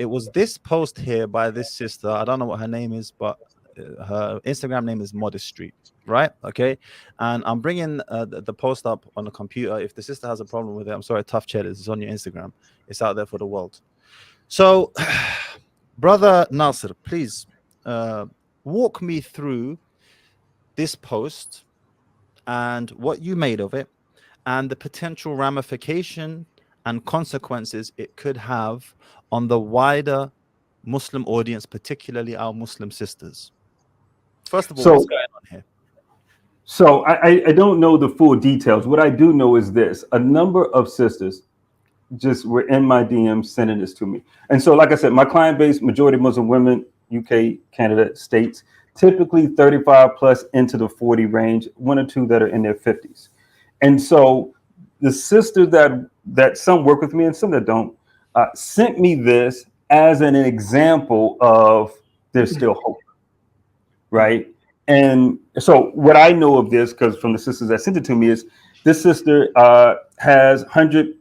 it was this post here by this sister. I don't know what her name is, but her Instagram name is Modestry, right? Okay, and I'm bringing the post up on the computer. If the sister has a problem with it, I'm sorry, tough cheddars. It's on your Instagram. It's out there for the world. So, brother Nasir, please walk me through this post and what you made of it, and the potential ramification and consequences it could have on the wider Muslim audience, particularly our Muslim sisters. First of all, what's So, going on here? so I don't know the full details. What I do know is this: a number of sisters just were in my DMs sending this to me. And so, like I said, my client base, majority Muslim women, UK, Canada, States, typically 35 plus into the 40 range, one or two that are in their 50s. And so the sister that some work with me and some that don't sent me this as an example of there's still hope, right? And so what I know of this, because from the sisters that sent it to me, is this sister has 100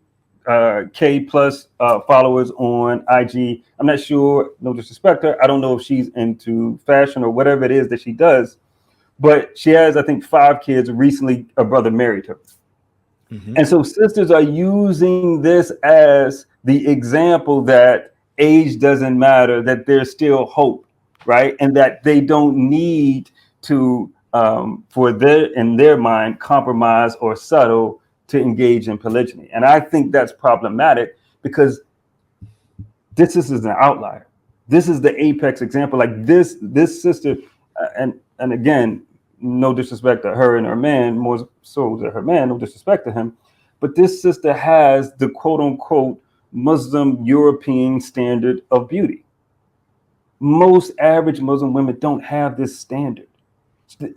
K plus followers on IG. I'm not sure, no disrespect her. I don't know if she's into fashion or whatever it is that she does, but she has, I think, 5 kids. Recently, a brother married her. And so sisters are using this as the example that age doesn't matter, that there's still hope, right? And that they don't need to, for in their mind, compromise or settle to engage in polygyny. And I think that's problematic because this is an outlier. This is the apex example. Like this sister, and again, no disrespect to her and her man, more so to her man, no disrespect to him, but this sister has the quote unquote Muslim European standard of beauty. Most average Muslim women don't have this standard.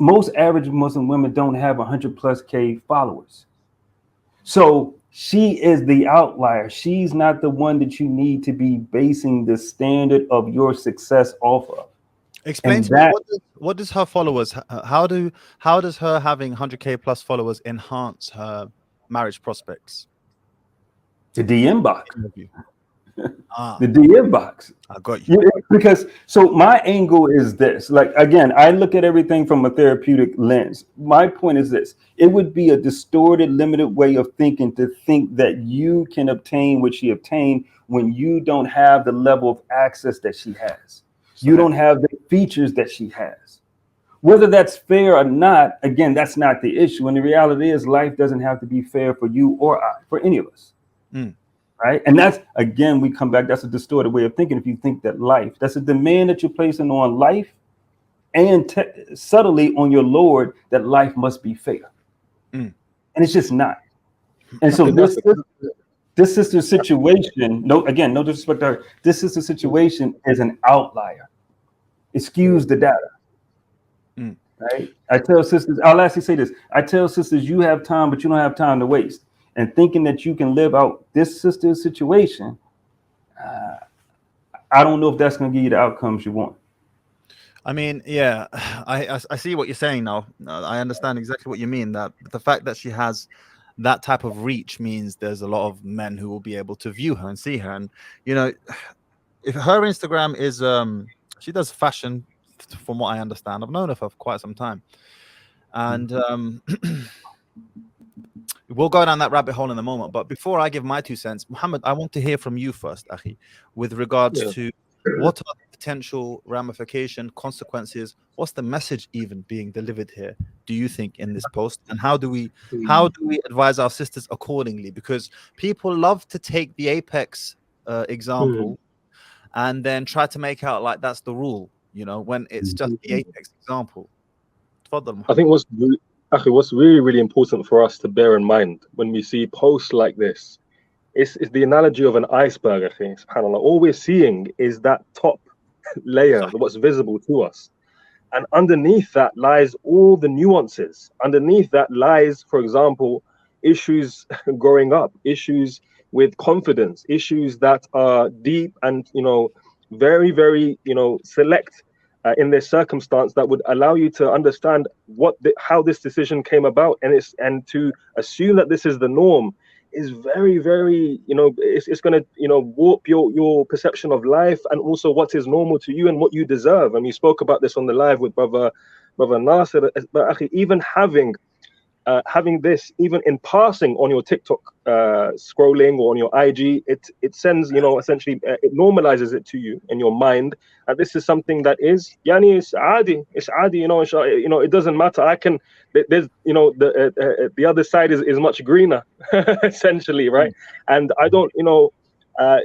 Most average Muslim women don't have 100 plus K followers. So she is the outlier. She's not the one that you need to be basing the standard of your success off of. Explain And to me that what does her followers, how does her having 100K plus followers enhance her marriage prospects? the DM box. Ah, The DM box. I got you. Because so my angle is this. Like again, I look at everything from a therapeutic lens. My point is this: it would be a distorted, limited way of thinking to think that you can obtain what she obtained when you don't have the level of access that she has. You don't have the features that she has. Whether that's fair or not, again, that's not the issue. And the reality is, life doesn't have to be fair for you or I, for any of us. Right. And that's, again, we come back. That's a distorted way of thinking. If you think that life, that's a demand that you're placing on life and subtly on your Lord, that life must be fair. And it's just not. And so this sister's situation, no disrespect to her, this sister's situation is an outlier. It skews the data. Right. I tell sisters, I'll actually say this. I tell sisters, you have time, but you don't have time to waste. And thinking that you can live out this sister's situation, I don't know if that's going to give you the outcomes you want. I mean, yeah, I see what you're saying now. I understand exactly what you mean. That the fact that she has that type of reach means there's a lot of men who will be able to view her and see her. And you know, if her Instagram is she does fashion, from what I understand. I've known her for quite some time, and we'll go down that rabbit hole in a moment. But before I give my 2 cents, Muhammad, I want to hear from you first, Akhi, with regards to what are the potential ramification, consequences? What's the message even being delivered here, do you think, in this post? And how do we advise our sisters accordingly? Because people love to take the apex example and then try to make out like that's the rule, you know, when it's just the apex example. I think what's really, really important for us to bear in mind when we see posts like this is the analogy of an iceberg. I think, subhanAllah, all we're seeing is that top layer, what's visible to us. And underneath that lies all the nuances. Underneath that lies, for example, issues growing up, issues with confidence, issues that are deep and, very, very, select in their circumstance that would allow you to understand how this decision came about, and to assume that this is the norm is very, very, it's going to, warp your perception of life, and also what is normal to you and what you deserve. And we spoke about this on the live with brother Nasir. But actually, even having this, even in passing on your TikTok scrolling, or on your IG, it sends, essentially, it normalizes it to you in your mind. And this is something that is, yani, it's adi, it doesn't matter. There's, the other side is much greener, essentially, right? And I don't,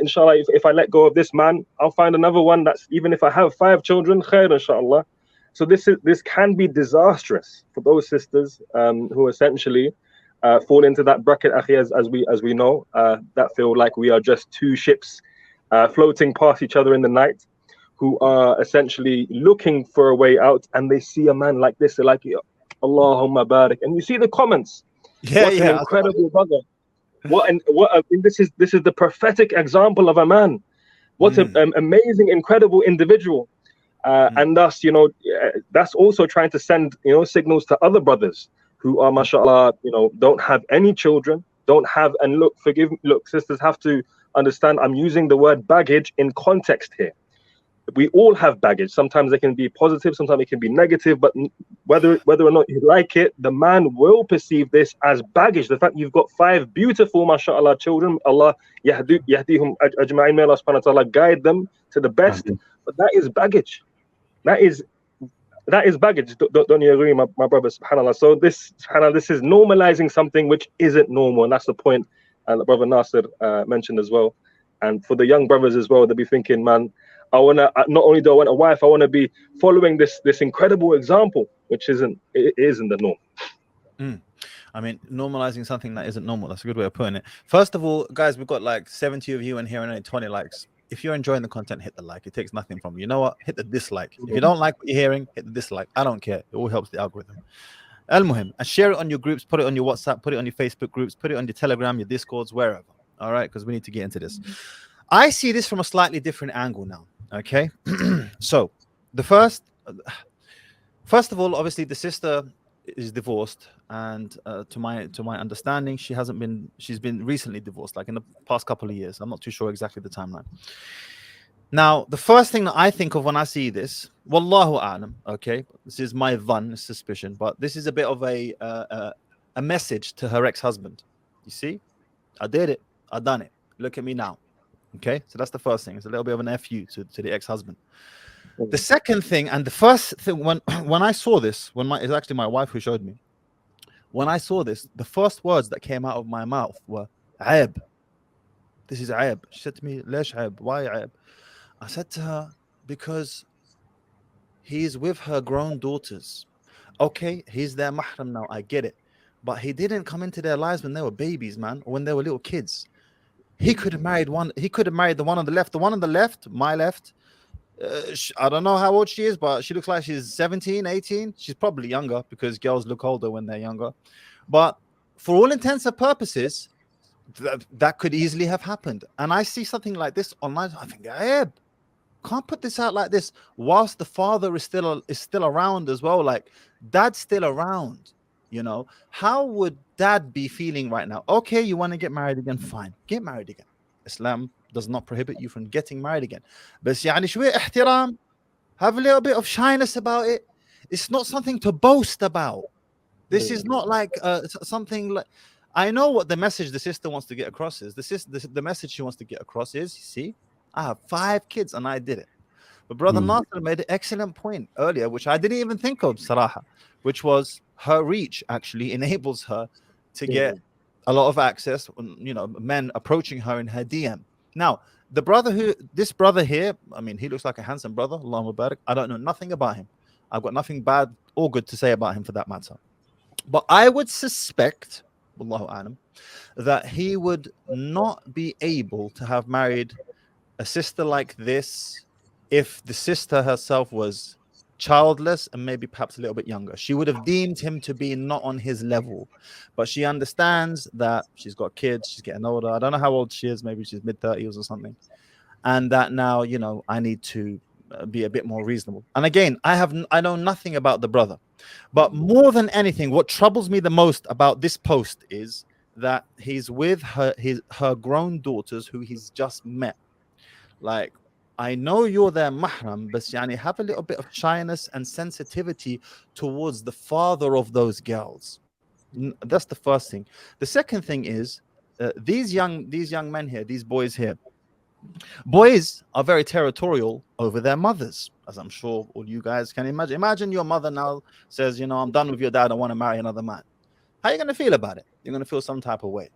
inshallah, if I let go of this man, I'll find another one that's, even if I have 5 children, khair, inshallah. So this can be disastrous for those sisters who essentially fall into that bracket, akhi, as we know, that feel like we are just 2 ships floating past each other in the night, who are essentially looking for a way out, and they see a man like this, they're like, Allahumma barik, and you see the comments. What an incredible brother! This is the prophetic example of a man. What an amazing, incredible individual. And thus, that's also trying to send, signals to other brothers who are, mashallah, don't have any children, and look, sisters have to understand, I'm using the word baggage in context here. We all have baggage. Sometimes it can be positive, sometimes it can be negative, but whether or not you like it, the man will perceive this as baggage. The fact you've got 5 beautiful, mashallah, children, Allah yahdihum ajma'in, may Allah subhanahu wa ta'ala guide them to the best, but that is baggage. That is baggage. Don't you agree, my brother? Subhanallah. So this is normalizing something which isn't normal, and that's the point. And brother Nasir mentioned as well. And for the young brothers as well, they'll be thinking, man, not only do I want a wife, I want to be following this incredible example, which isn't the norm. I mean, normalizing something that isn't normal. That's a good way of putting it. First of all, guys, we've got like 70 of you in here and only 20 likes. If you're enjoying the content, hit the like. It takes nothing from you. You know what? Hit the dislike. If you don't like what you're hearing, hit the dislike. I don't care. It all helps the algorithm. Al-Muhim. And share it on your groups. Put it on your WhatsApp. Put it on your Facebook groups. Put it on your Telegram, your Discords, wherever. All right? Because we need to get into this. I see this from a slightly different angle now. Okay? So, first of all, obviously, the sister is divorced, and to my understanding, she's been recently divorced, like in the past couple of years. I'm not too sure exactly the timeline. Now, the first thing that I think of when I see this, wallahu a'lam, okay, this is my suspicion, but this is a bit of a message to her ex-husband. You see, I did it, I done it. Look at me now. Okay, so that's the first thing. It's a little bit of an FU to the ex-husband. The second thing, and the first thing, when I saw this, it's actually my wife who showed me. When I saw this, the first words that came out of my mouth were "aib." This is aib. She said to me, "Lesh aib? Why aib?" I said to her, because he's with her grown daughters. Okay, he's their mahram now. I get it, but he didn't come into their lives when they were babies, man, or when they were little kids. He could have married one. He could have married the one on the left. The one on the left, my left. I don't know how old she is, but she looks like she's 17, 18. She's probably younger because girls look older when they're younger. But for all intents and purposes, that could easily have happened. And I see something like this online. I think, can't put this out like this whilst the father is still around as well. Like, dad's still around. How would dad be feeling right now? Okay, you want to get married again? Fine, get married again. Islam does not prohibit you from getting married again. But شوية احترام, have a little bit of shyness about it. It's not something to boast about. This is not like something like. I know what the message the sister wants to get across is. The message she wants to get across is, you see, I have 5 kids and I did it. But brother Nasir made an excellent point earlier, which I didn't even think of, Saraha, which was her reach actually enables her to get a lot of access, men approaching her in her DM. Now, this brother here, I mean, he looks like a handsome brother, Allahumma barik. I don't know nothing about him. I've got nothing bad or good to say about him for that matter. But I would suspect, Wallahu a'lam, that he would not be able to have married a sister like this if the sister herself was childless and maybe perhaps a little bit younger. She would have deemed him to be not on his level, but she understands that she's got kids, she's getting older. I don't know how old she is, maybe she's mid-30s or something, and that now, I need to be a bit more reasonable. And again, I know nothing about the brother, but more than anything, what troubles me the most about this post is that he's with her grown daughters who he's just met. Like, I know you're their mahram, but yani have a little bit of shyness and sensitivity towards the father of those girls. That's the first thing. The second thing is these young men here, these boys here. Boys are very territorial over their mothers, as I'm sure all you guys can imagine. Imagine your mother now says, you know, I'm done with your dad, I want to marry another man. How are you going to feel about it? You're going to feel some type of way,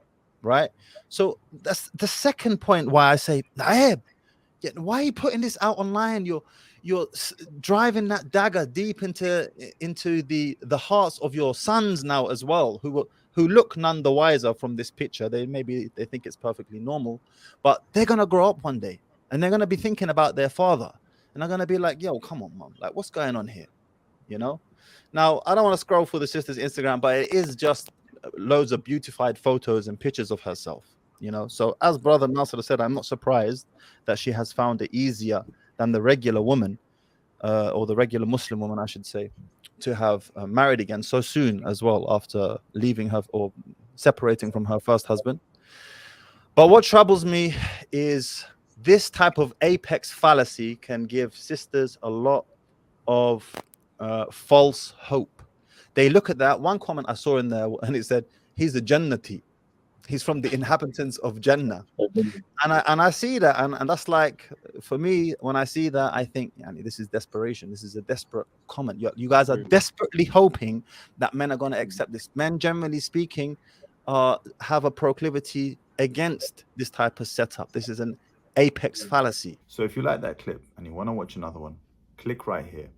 right? So that's the second point why I say, Naib, why are you putting this out online? You're driving that dagger deep into the hearts of your sons now as well, who look none the wiser from this picture. They think it's perfectly normal, but they're gonna grow up one day and they're gonna be thinking about their father, and they're gonna be like, yo, come on, mom, like, what's going on here? You know? Now, I don't want to scroll through the sister's Instagram, but it is just loads of beautified photos and pictures of herself, you know? So as Brother Nasser said, I'm not surprised that she has found it easier than the regular woman, or the regular Muslim woman, I should say, to have married again so soon as well after leaving her or separating from her first husband. But what troubles me is this type of apex fallacy can give sisters a lot of false hope. They look at that one comment I saw in there and it said, he's a Jannati. He's from the inhabitants of Jannah. And I see that, and that's like, for me, when I see that, I think, this is desperation. This is a desperate comment. You guys are desperately hoping that men are going to accept this. Men, generally speaking, have a proclivity against this type of setup. This is an apex fallacy. So if you like that clip and you want to watch another one, click right here.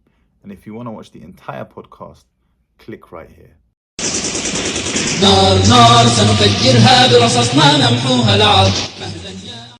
And if you want to watch the entire podcast, click right here. نار نار سنفجرها برصاص ما نمحوها العار